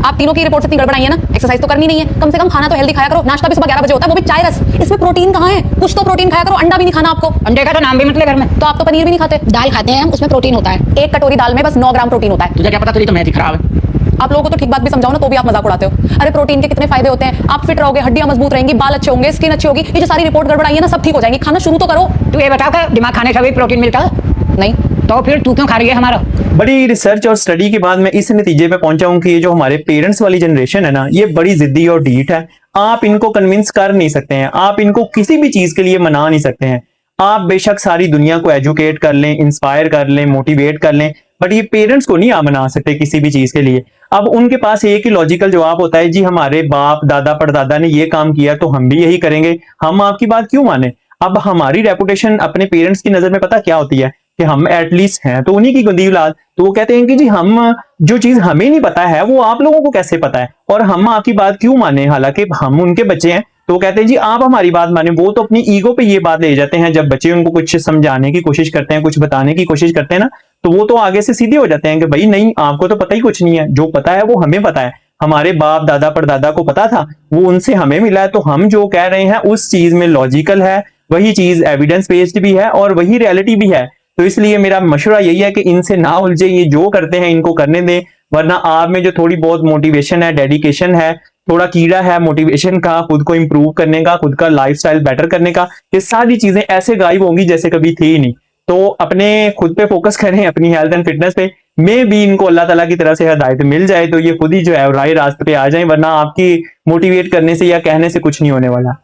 आप तीनों की रिपोर्ट इतनी गड़बड़ आई है ना, एक्सरसाइज तो करनी नहीं है, कम से कम खाना तो हेल्दी खाया करो। नाश्ता भी सुबह 11 बजे होता है, वो भी चाय रस। इसमें प्रोटीन कहाँ है? कुछ तो प्रोटीन खाया करो। अंडा भी नहीं खाना आपको। अंडे का तो नाम भी मत ले घर में। तो आप तो पनीर भी नहीं खाते। दाल खाते हैं हम, उसमें प्रोटीन होता है। एक कटोरी दाल में बस 9 ग्राम प्रोटीन होता है। तुझे क्या पता, तुझी तो मेहदी खराब है। आप लोगों को तो ठीक बात भी समझाओ ना, तो भी आप मजाक उड़ाते हो। अरे प्रोटीन के कितने फायदे होते हैं, आप फिट रहोगे, हड्डियां मजबूत रहेंगी, बाल अच्छे होंगे, स्किन अच्छी होगी। ये जो सारी रिपोर्ट गड़बड़ आई है ना, सब ठीक हो जाएंगी। खाना शुरू तो करो। तू ये बता कर दिमाग खाने से भी प्रोटीन मिलता है? नहीं तो फिर तू क्यों खा रही है हमारा? बड़ी रिसर्च और स्टडी के बाद मैं इस नतीजे पे पहुंचा हूं कि ये जो हमारे पेरेंट्स वाली जनरेशन है ना, ये बड़ी जिद्दी और ढीठ है। आप इनको कन्विंस कर नहीं सकते हैं, आप इनको किसी भी चीज के लिए मना नहीं सकते हैं। आप बेशक सारी दुनिया को एजुकेट कर लें, इंस्पायर कर लें, मोटिवेट कर लें, बट ये पेरेंट्स को नहीं आप मना सकते किसी भी चीज के लिए। अब उनके पास एक ही लॉजिकल जवाब होता है, जी हमारे बाप दादा परदादा ने ये काम किया तो हम भी यही करेंगे, हम आपकी बात क्यों माने। अब हमारी रेपुटेशन अपने पेरेंट्स की नजर में पता क्या होती है कि हम एटलीस्ट हैं तो उन्हीं की गंदी औलाद। तो वो कहते हैं कि जी हम जो चीज हमें नहीं पता है वो आप लोगों को कैसे पता है और हम आपकी बात क्यों माने, हालांकि हम उनके बच्चे हैं। तो वो कहते हैं जी आप हमारी बात माने। वो तो अपनी ईगो पे ये बात ले जाते हैं। जब बच्चे उनको कुछ समझाने की कोशिश करते हैं, कुछ बताने की कोशिश करते हैं ना, तो वो तो आगे से सीधे हो जाते हैं कि भाई नहीं, आपको तो पता ही कुछ नहीं है, जो पता है वो हमें पता है। हमारे बाप दादा परदादा को पता था, वो उनसे हमें मिला है, तो हम जो कह रहे हैं उस चीज में लॉजिकल है, वही चीज एविडेंस बेस्ड भी है और वही रियलिटी भी है। तो इसलिए मेरा मशवरा यही है कि इनसे ना उलझे, ये जो करते हैं इनको करने दें। वरना आप में जो थोड़ी बहुत मोटिवेशन है, डेडिकेशन है, थोड़ा कीड़ा है मोटिवेशन का, खुद को इंप्रूव करने का, खुद का लाइफस्टाइल बेटर करने का, ये सारी चीजें ऐसे गायब होंगी जैसे कभी थी ही नहीं। तो अपने खुद पे फोकस करें, अपनी हेल्थ एंड फिटनेस पे। मे भी इनको अल्लाह ताला की तरफ से हिदायत मिल जाए तो ये खुद ही जो है राय रास्ते पे आ जाए, वरना आपकी मोटिवेट करने से या कहने से कुछ नहीं होने वाला।